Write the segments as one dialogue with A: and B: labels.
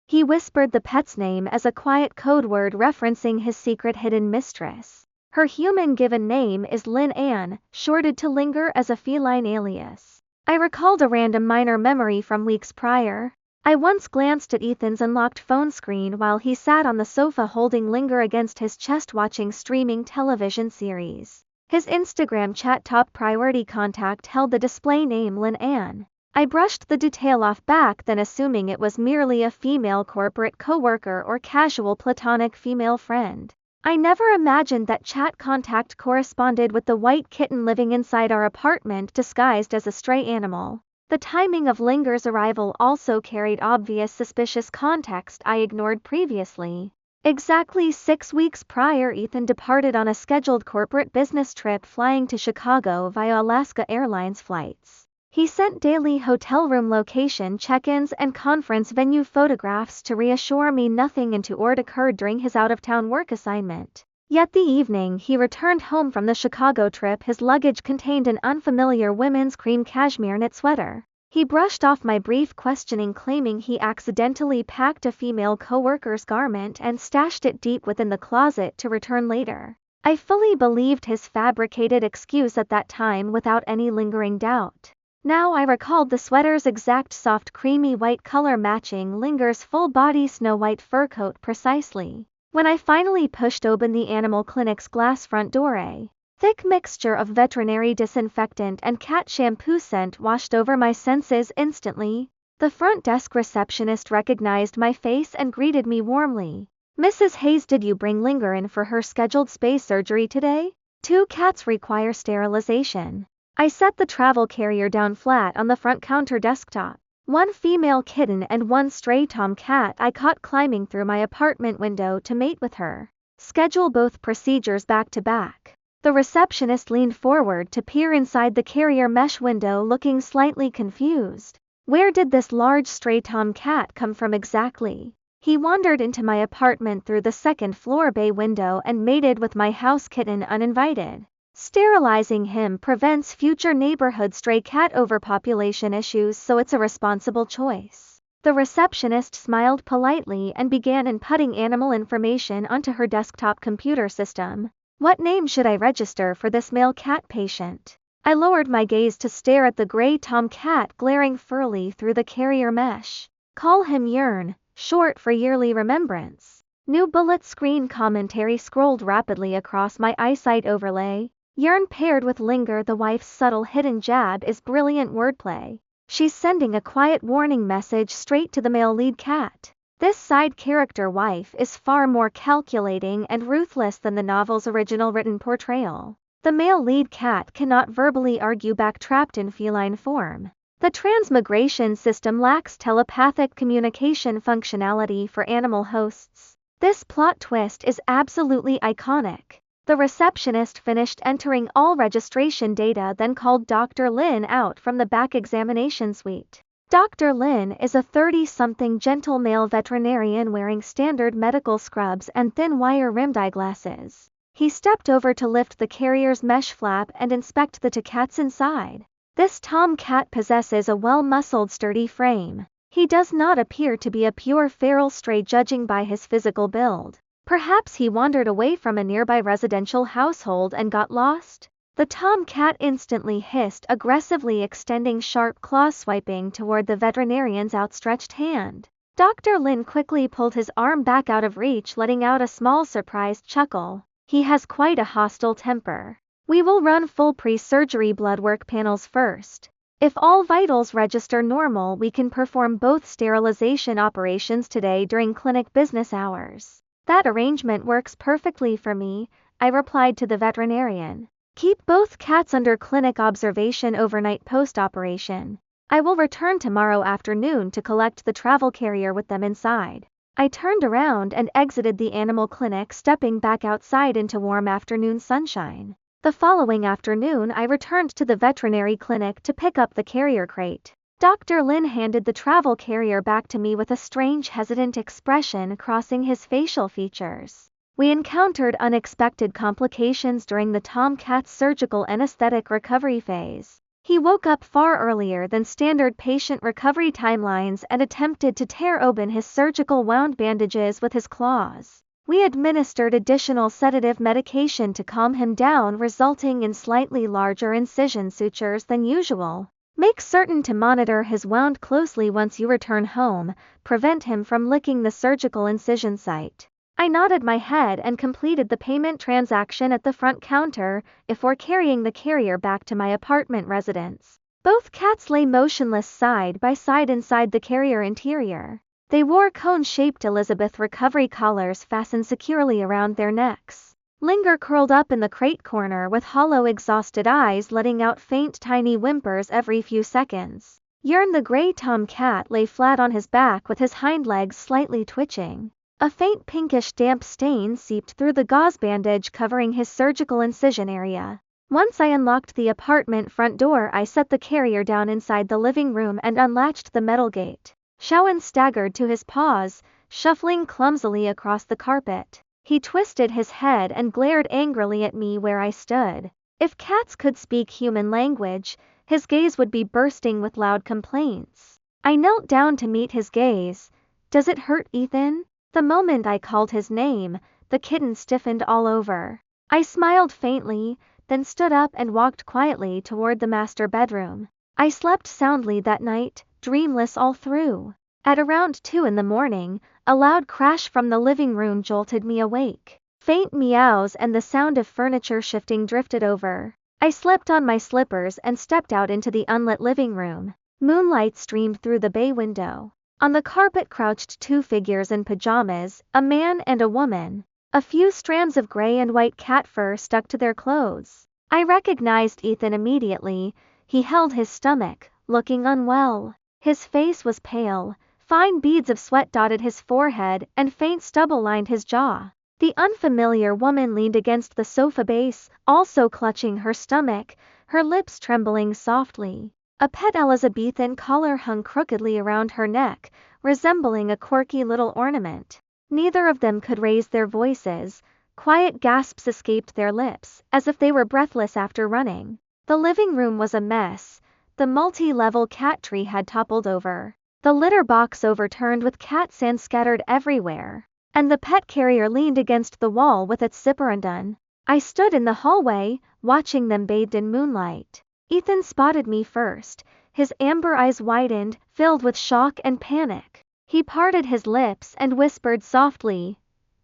A: He whispered the pet's name as a quiet code word referencing his secret hidden mistress. Her human given name is Lynn Ann, shorted to Linger as a feline alias. I recalled a random minor memory from weeks prior. I once glanced at Ethan's unlocked phone screen while he sat on the sofa holding Linger against his chest watching streaming television series. His Instagram chat top priority contact held the display name Lynn Ann. I brushed the detail off back then assuming it was merely a female corporate coworker or casual platonic female friend. I never imagined that chat contact corresponded with the white kitten living inside our apartment disguised as a stray animal. The timing of Linger's arrival also carried obvious suspicious context I ignored previously. Exactly 6 weeks prior, Ethan departed on a scheduled corporate business trip flying to Chicago via Alaska Airlines flights. He sent daily hotel room location check-ins and conference venue photographs to reassure me nothing untoward occurred during his out-of-town work assignment. Yet the evening he returned home from the Chicago trip, his luggage contained an unfamiliar women's cream cashmere knit sweater. He brushed off my brief questioning, claiming he accidentally packed a female coworker's garment and stashed it deep within the closet to return later. I fully believed his fabricated excuse at that time without any lingering doubt. Now I recalled the sweater's exact soft creamy white color matching Linger's full-body snow-white fur coat precisely. When I finally pushed open the animal clinic's glass front door, a thick mixture of veterinary disinfectant and cat shampoo scent washed over my senses instantly. The front desk receptionist recognized my face and greeted me warmly. "Mrs. Hayes, did you bring Linger in for her scheduled space surgery today? 2 cats require sterilization." I set the travel carrier down flat on the front counter desktop. 1 female kitten and 1 stray tomcat I caught climbing through my apartment window to mate with her. Schedule both procedures back to back. The receptionist leaned forward to peer inside the carrier mesh window, looking slightly confused. Where did this large stray tomcat come from exactly? He wandered into my apartment through the 2nd floor bay window and mated with my house kitten uninvited. Sterilizing him prevents future neighborhood stray cat overpopulation issues, so it's a responsible choice. The receptionist smiled politely and began inputting animal information onto her desktop computer system. What name should I register for this male cat patient? I lowered my gaze to stare at the gray tomcat glaring furly through the carrier mesh. Call him Yearn, short for yearly remembrance. New bullet screen commentary scrolled rapidly across my eyesight overlay. Yearn paired with Linger, the wife's subtle hidden jab, is brilliant wordplay. She's sending a quiet warning message straight to the male lead cat. This side character wife is far more calculating and ruthless than the novel's original written portrayal. The male lead cat cannot verbally argue back, trapped in feline form. The transmigration system lacks telepathic communication functionality for animal hosts. This plot twist is absolutely iconic. The receptionist finished entering all registration data, then called Dr. Lynn out from the back examination suite. Dr. Lynn is a 30-something gentle male veterinarian wearing standard medical scrubs and thin wire-rimmed eyeglasses. He stepped over to lift the carrier's mesh flap and inspect the 2 cats inside. This tomcat possesses a well-muscled, sturdy frame. He does not appear to be a pure feral stray judging by his physical build. Perhaps he wandered away from a nearby residential household and got lost? The tomcat instantly hissed, aggressively extending sharp claws, swiping toward the veterinarian's outstretched hand. Dr. Lynn quickly pulled his arm back out of reach, letting out a small surprised chuckle. He has quite a hostile temper. We will run full pre-surgery blood work panels first. If all vitals register normal, we can perform both sterilization operations today during clinic business hours. That arrangement works perfectly for me, I replied to the veterinarian. Keep both cats under clinic observation overnight post-operation. I will return tomorrow afternoon to collect the travel carrier with them inside. I turned around and exited the animal clinic, stepping back outside into warm afternoon sunshine. The following afternoon I returned to the veterinary clinic to pick up the carrier crate. Dr. Lynn handed the travel carrier back to me with a strange hesitant expression crossing his facial features. We encountered unexpected complications during the tomcat's surgical anesthetic recovery phase. He woke up far earlier than standard patient recovery timelines and attempted to tear open his surgical wound bandages with his claws. We administered additional sedative medication to calm him down, resulting in slightly larger incision sutures than usual. Make certain to monitor his wound closely once you return home, prevent him from licking the surgical incision site. I nodded my head and completed the payment transaction at the front counter before carrying the carrier back to my apartment residence. Both cats lay motionless side by side inside the carrier interior. They wore cone-shaped Elizabeth recovery collars fastened securely around their necks. Linger curled up in the crate corner with hollow exhausted eyes letting out faint tiny whimpers every few seconds. Yearn the gray tomcat lay flat on his back with his hind legs slightly twitching. A faint pinkish damp stain seeped through the gauze bandage covering his surgical incision area. Once I unlocked the apartment front door, I set the carrier down inside the living room and unlatched the metal gate. Shawan staggered to his paws, shuffling clumsily across the carpet. He twisted his head and glared angrily at me where I stood. If cats could speak human language, his gaze would be bursting with loud complaints. I knelt down to meet his gaze. "Does it hurt, Ethan?" The moment I called his name, the kitten stiffened all over. I smiled faintly, then stood up and walked quietly toward the master bedroom. I slept soundly that night, dreamless all through. At around 2 in the morning, a loud crash from the living room jolted me awake. Faint meows and the sound of furniture shifting drifted over. I slipped on my slippers and stepped out into the unlit living room. Moonlight streamed through the bay window. On the carpet crouched 2 figures in pajamas, a man and a woman. A few strands of gray and white cat fur stuck to their clothes. I recognized Ethan immediately. He held his stomach, looking unwell. His face was pale, fine beads of sweat dotted his forehead and faint stubble lined his jaw. The unfamiliar woman leaned against the sofa base, also clutching her stomach, her lips trembling softly. A pet Elizabethan collar hung crookedly around her neck, resembling a quirky little ornament. Neither of them could raise their voices. Quiet gasps escaped their lips, as if they were breathless after running. The living room was a mess. The multi-level cat tree had toppled over. The litter box overturned with cat sand scattered everywhere. And the pet carrier leaned against the wall with its zipper undone. I stood in the hallway, watching them bathed in moonlight. Ethan spotted me first. His amber eyes widened, filled with shock and panic. He parted his lips and whispered softly,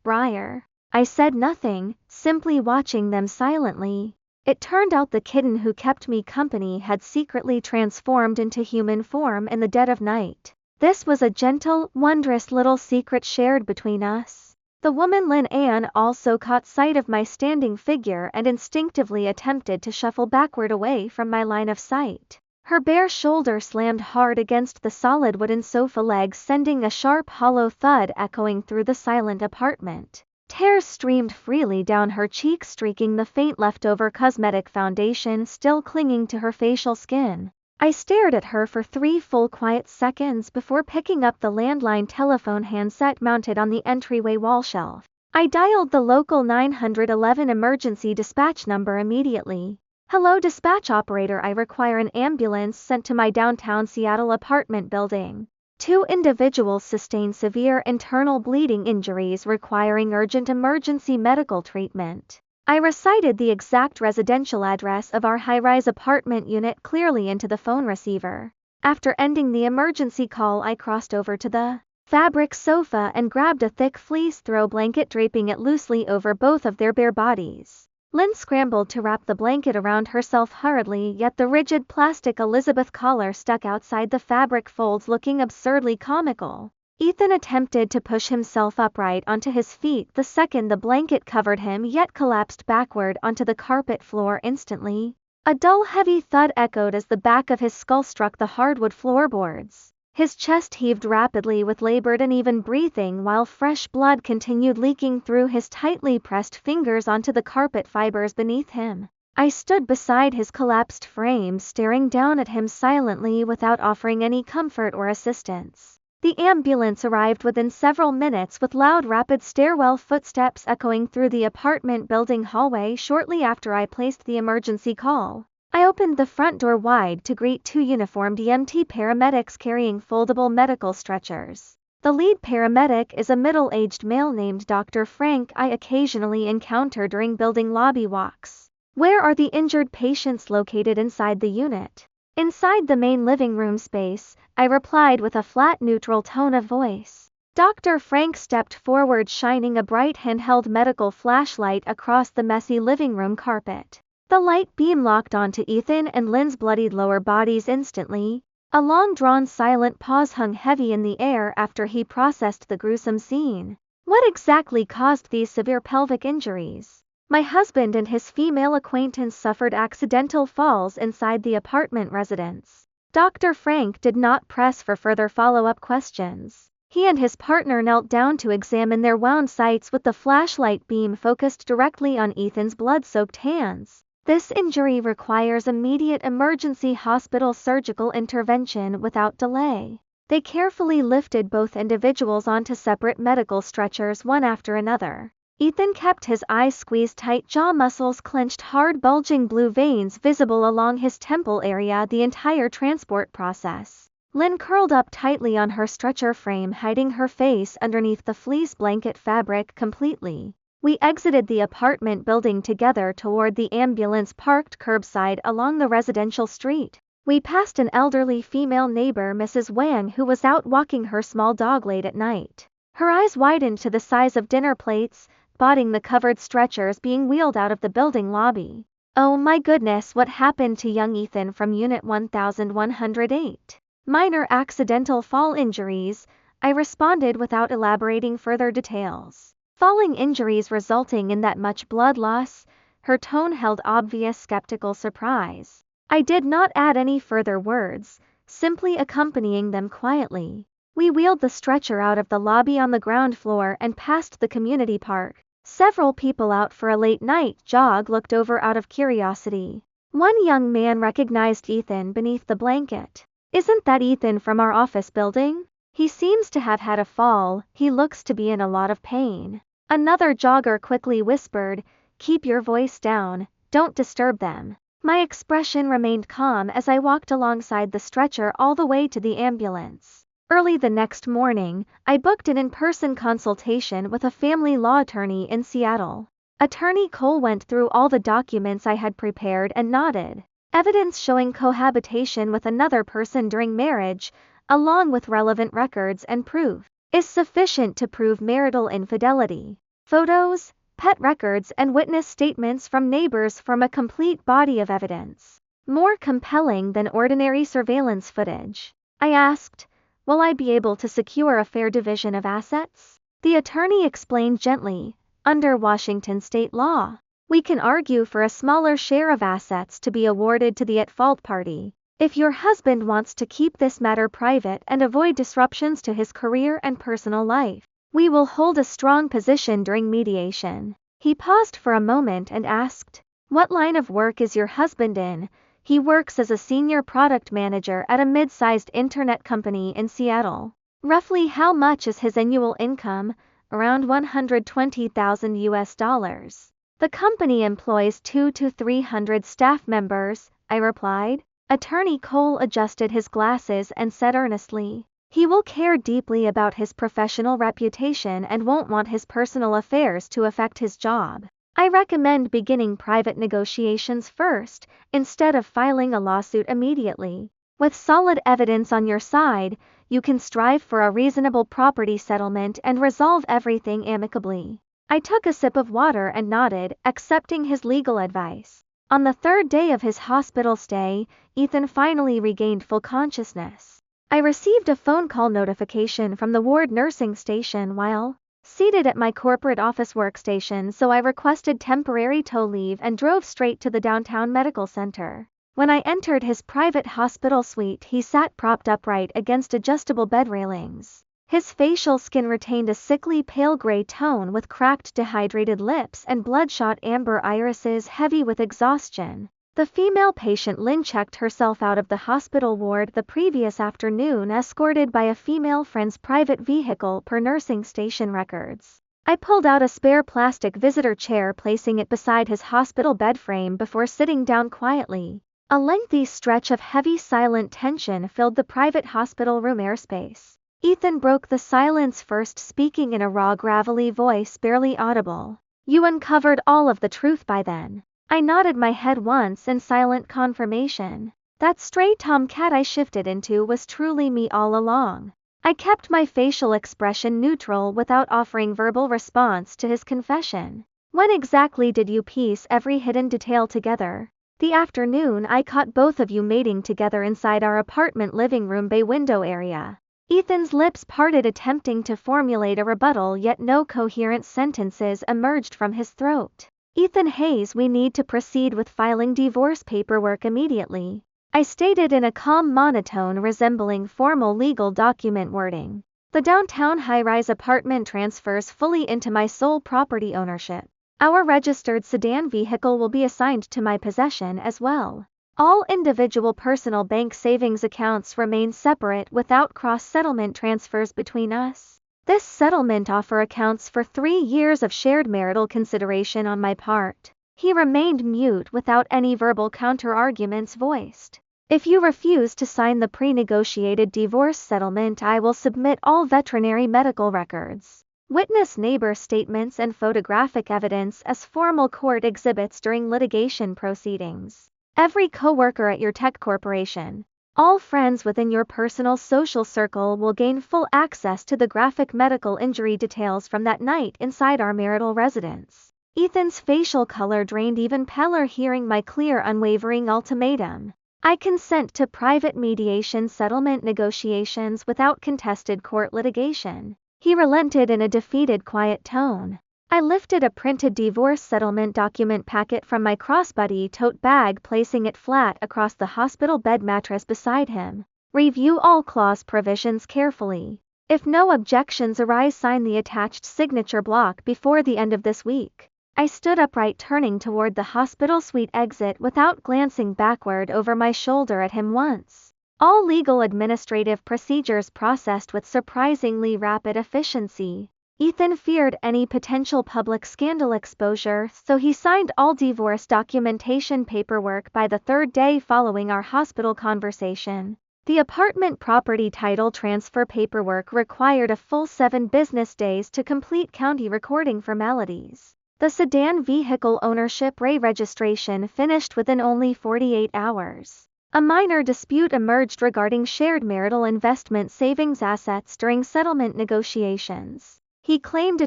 A: "Briar." I said nothing, simply watching them silently. It turned out the kitten who kept me company had secretly transformed into human form in the dead of night. This was a gentle, wondrous little secret shared between us. The woman Lynn Ann also caught sight of my standing figure and instinctively attempted to shuffle backward away from my line of sight. Her bare shoulder slammed hard against the solid wooden sofa leg, sending a sharp hollow thud echoing through the silent apartment. Tears streamed freely down her cheeks, streaking the faint leftover cosmetic foundation still clinging to her facial skin. I stared at her for 3 full quiet seconds before picking up the landline telephone handset mounted on the entryway wall shelf. I dialed the local 911 emergency dispatch number immediately. "Hello, dispatch operator, I require an ambulance sent to my downtown Seattle apartment building. 2 individuals sustained severe internal bleeding injuries requiring urgent emergency medical treatment." I recited the exact residential address of our high-rise apartment unit clearly into the phone receiver. After ending the emergency call, I crossed over to the fabric sofa and grabbed a thick fleece throw blanket, draping it loosely over both of their bare bodies. Lynn scrambled to wrap the blanket around herself hurriedly, yet the rigid plastic Elizabeth collar stuck outside the fabric folds, looking absurdly comical. Ethan attempted to push himself upright onto his feet the second the blanket covered him, yet collapsed backward onto the carpet floor instantly. A dull heavy thud echoed as the back of his skull struck the hardwood floorboards. His chest heaved rapidly with labored uneven breathing while fresh blood continued leaking through his tightly pressed fingers onto the carpet fibers beneath him. I stood beside his collapsed frame, staring down at him silently without offering any comfort or assistance. The ambulance arrived within several minutes, with loud rapid stairwell footsteps echoing through the apartment building hallway shortly after I placed the emergency call. I opened the front door wide to greet two uniformed EMT paramedics carrying foldable medical stretchers. The lead paramedic is a middle-aged male named Dr. Frank I occasionally encounter during building lobby walks. Where are the injured patients located inside the unit? Inside the main living room space, I replied with a flat neutral tone of voice. Dr. Frank stepped forward, shining a bright handheld medical flashlight across the messy living room carpet. The light beam locked onto Ethan and Lynn's bloodied lower bodies instantly. A long-drawn silent pause hung heavy in the air after he processed the gruesome scene. What exactly caused these severe pelvic injuries? My husband and his female acquaintance suffered accidental falls inside the apartment residence. Dr. Frank did not press for further follow-up questions. He and his partner knelt down to examine their wound sites with the flashlight beam focused directly on Ethan's blood-soaked hands. This injury requires immediate emergency hospital surgical intervention without delay. They carefully lifted both individuals onto separate medical stretchers one after another. Ethan kept his eyes squeezed tight, jaw muscles clenched hard, bulging blue veins visible along his temple area the entire transport process. Lynn curled up tightly on her stretcher frame, hiding her face underneath the fleece blanket fabric completely. We exited the apartment building together toward the ambulance parked curbside along the residential street. We passed an elderly female neighbor, Mrs. Wang, who was out walking her small dog late at night. Her eyes widened to the size of dinner plates, spotting the covered stretchers being wheeled out of the building lobby. Oh my goodness, what happened to young Ethan from Unit 1108? Minor accidental fall injuries, I responded without elaborating further details. Falling injuries resulting in that much blood loss? Her tone held obvious skeptical surprise. I did not add any further words, simply accompanying them quietly. We wheeled the stretcher out of the lobby on the ground floor and past the community park. Several people out for a late night jog looked over out of curiosity. One young man recognized Ethan beneath the blanket. Isn't that Ethan from our office building? He seems to have had a fall, he looks to be in a lot of pain. Another jogger quickly whispered, keep your voice down, don't disturb them. My expression remained calm as I walked alongside the stretcher all the way to the ambulance. Early the next morning, I booked an in-person consultation with a family law attorney in Seattle. Attorney Cole went through all the documents I had prepared and nodded. Evidence showing cohabitation with another person during marriage, along with relevant records and proof, is sufficient to prove marital infidelity. Photos, pet records and witness statements from neighbors form a complete body of evidence. More compelling than ordinary surveillance footage. I asked, will I be able to secure a fair division of assets? The attorney explained gently, under Washington state law, we can argue for a smaller share of assets to be awarded to the at-fault party. If your husband wants to keep this matter private and avoid disruptions to his career and personal life, we will hold a strong position during mediation. He paused for a moment and asked, what line of work is your husband in? He works as a senior product manager at a mid-sized internet company in Seattle. Roughly how much is his annual income? Around $120,000 US. The company employs 200 to 300 staff members, I replied. Attorney Cole adjusted his glasses and said earnestly, he will care deeply about his professional reputation and won't want his personal affairs to affect his job. I recommend beginning private negotiations first, instead of filing a lawsuit immediately. With solid evidence on your side, you can strive for a reasonable property settlement and resolve everything amicably. I took a sip of water and nodded, accepting his legal advice. On the third day of his hospital stay, Ethan finally regained full consciousness. I received a phone call notification from the ward nursing station while seated at my corporate office workstation, so I requested temporary tow leave and drove straight to the downtown medical center. When I entered his private hospital suite, he sat propped upright against adjustable bed railings. His facial skin retained a sickly pale gray tone with cracked dehydrated lips and bloodshot amber irises heavy with exhaustion. The female patient Lynn checked herself out of the hospital ward the previous afternoon, escorted by a female friend's private vehicle per nursing station records. I pulled out a spare plastic visitor chair, placing it beside his hospital bed frame before sitting down quietly. A lengthy stretch of heavy silent tension filled the private hospital room airspace. Ethan broke the silence first, speaking in a raw, gravelly voice barely audible. "You uncovered all of the truth by then." I nodded my head once in silent confirmation. That stray tomcat I shifted into was truly me all along. I kept my facial expression neutral without offering verbal response to his confession. "When exactly did you piece every hidden detail together?" "The afternoon I caught both of you mating together inside our apartment living room bay window area." Ethan's lips parted, attempting to formulate a rebuttal, yet no coherent sentences emerged from his throat. "Ethan Hayes, we need to proceed with filing divorce paperwork immediately," I stated in a calm monotone resembling formal legal document wording. "The downtown high-rise apartment transfers fully into my sole property ownership. Our registered sedan vehicle will be assigned to my possession as well. All individual personal bank savings accounts remain separate without cross-settlement transfers between us. This settlement offer accounts for 3 years of shared marital consideration on my part." He remained mute without any verbal counter-arguments voiced. "If you refuse to sign the pre-negotiated divorce settlement, I will submit all veterinary medical records, witness neighbor statements and photographic evidence as formal court exhibits during litigation proceedings. Every coworker at your tech corporation, all friends within your personal social circle will gain full access to the graphic medical injury details from that night inside our marital residence." Ethan's facial color drained even paler hearing my clear, unwavering ultimatum. "I consent to private mediation settlement negotiations without contested court litigation." He relented in a defeated, quiet tone. I lifted a printed divorce settlement document packet from my crossbody tote bag, placing it flat across the hospital bed mattress beside him. "Review all clause provisions carefully. If no objections arise, sign the attached signature block before the end of this week." I stood upright, turning toward the hospital suite exit without glancing backward over my shoulder at him once. All legal administrative procedures processed with surprisingly rapid efficiency. Ethan feared any potential public scandal exposure, so he signed all divorce documentation paperwork by the 3rd day following our hospital conversation. The apartment property title transfer paperwork required a full 7 business days to complete county recording formalities. The sedan vehicle ownership re-registration finished within only 48 hours. A minor dispute emerged regarding shared marital investment savings assets during settlement negotiations. He claimed a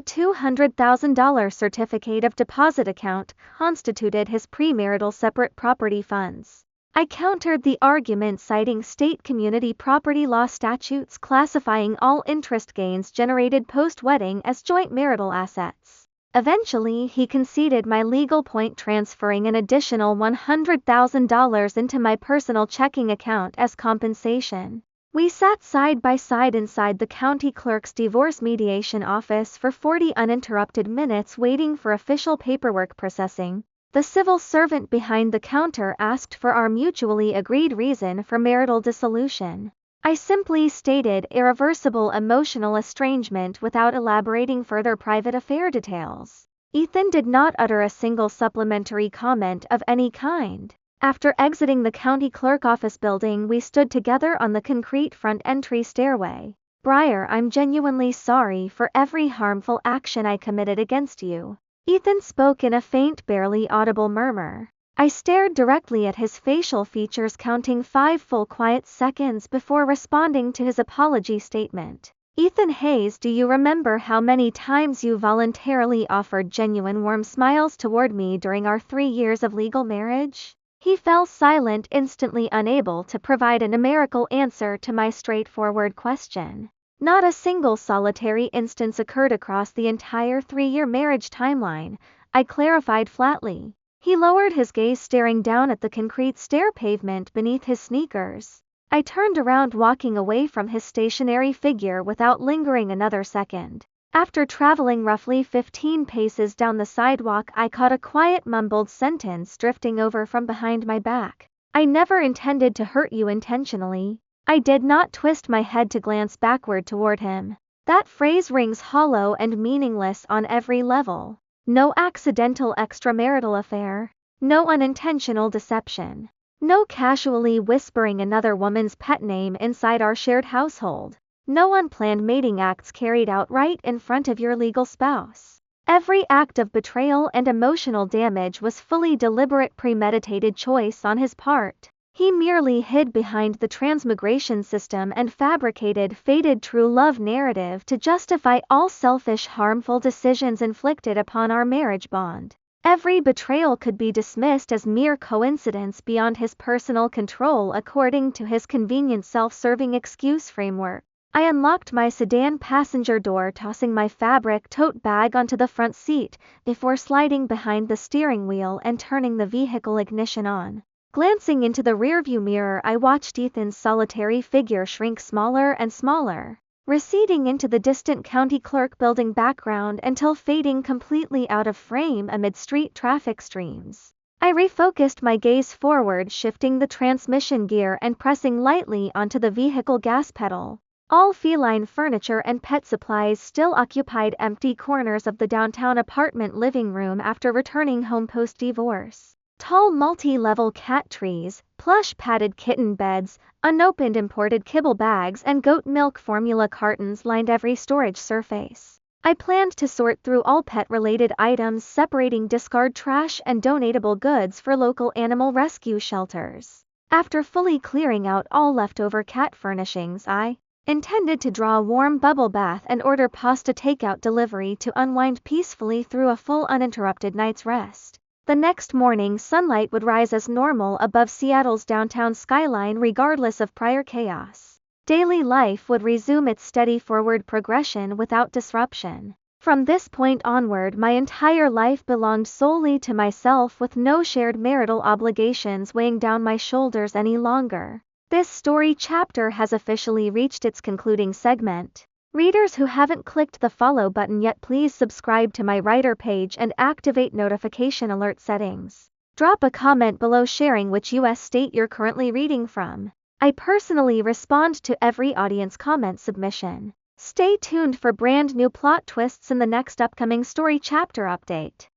A: $200,000 certificate of deposit account constituted his premarital separate property funds. I countered the argument, citing state community property law statutes classifying all interest gains generated post-wedding as joint marital assets. Eventually, he conceded my legal point, transferring an additional $100,000 into my personal checking account as compensation. We sat side by side inside the county clerk's divorce mediation office for 40 uninterrupted minutes, waiting for official paperwork processing. The civil servant behind the counter asked for our mutually agreed reason for marital dissolution. I simply stated irreversible emotional estrangement without elaborating further private affair details. Ethan did not utter a single supplementary comment of any kind. After exiting the county clerk office building, we stood together on the concrete front entry stairway. "Briar, I'm genuinely sorry for every harmful action I committed against you." Ethan spoke in a faint, barely audible murmur. I stared directly at his facial features, counting 5 full quiet seconds before responding to his apology statement. "Ethan Hayes, do you remember how many times you voluntarily offered genuine warm smiles toward me during our 3 years of legal marriage?" He fell silent, instantly unable to provide a numerical answer to my straightforward question. Not a single solitary instance occurred across the entire 3-year marriage timeline, I clarified flatly. He lowered his gaze, staring down at the concrete stair pavement beneath his sneakers. I turned around, walking away from his stationary figure without lingering another second. After traveling roughly 15 paces down the sidewalk, I caught a quiet, mumbled sentence drifting over from behind my back. "I never intended to hurt you intentionally." I did not twist my head to glance backward toward him. That phrase rings hollow and meaningless on every level. No accidental extramarital affair. No unintentional deception. No casually whispering another woman's pet name inside our shared household. No unplanned mating acts carried out right in front of your legal spouse. Every act of betrayal and emotional damage was fully deliberate premeditated choice on his part. He merely hid behind the transmigration system and fabricated faded true love narrative to justify all selfish harmful decisions inflicted upon our marriage bond. Every betrayal could be dismissed as mere coincidence beyond his personal control according to his convenient self-serving excuse framework. I unlocked my sedan passenger door, tossing my fabric tote bag onto the front seat, before sliding behind the steering wheel and turning the vehicle ignition on. Glancing into the rearview mirror, I watched Ethan's solitary figure shrink smaller and smaller, receding into the distant county clerk building background until fading completely out of frame amid street traffic streams. I refocused my gaze forward, shifting the transmission gear and pressing lightly onto the vehicle gas pedal. All feline furniture and pet supplies still occupied empty corners of the downtown apartment living room after returning home post-divorce. Tall multi-level cat trees, plush padded kitten beds, unopened imported kibble bags and goat milk formula cartons lined every storage surface. I planned to sort through all pet-related items, separating discard trash and donatable goods for local animal rescue shelters. After fully clearing out all leftover cat furnishings, I intended to draw a warm bubble bath and order pasta takeout delivery to unwind peacefully through a full uninterrupted night's rest. The next morning, sunlight would rise as normal above Seattle's downtown skyline regardless of prior chaos. Daily life would resume its steady forward progression without disruption. From this point onward, my entire life belonged solely to myself, with no shared marital obligations weighing down my shoulders any longer. This story chapter has officially reached its concluding segment. Readers who haven't clicked the follow button yet, please subscribe to my writer page and activate notification alert settings. Drop a comment below sharing which US state you're currently reading from. I personally respond to every audience comment submission. Stay tuned for brand new plot twists in the next upcoming story chapter update.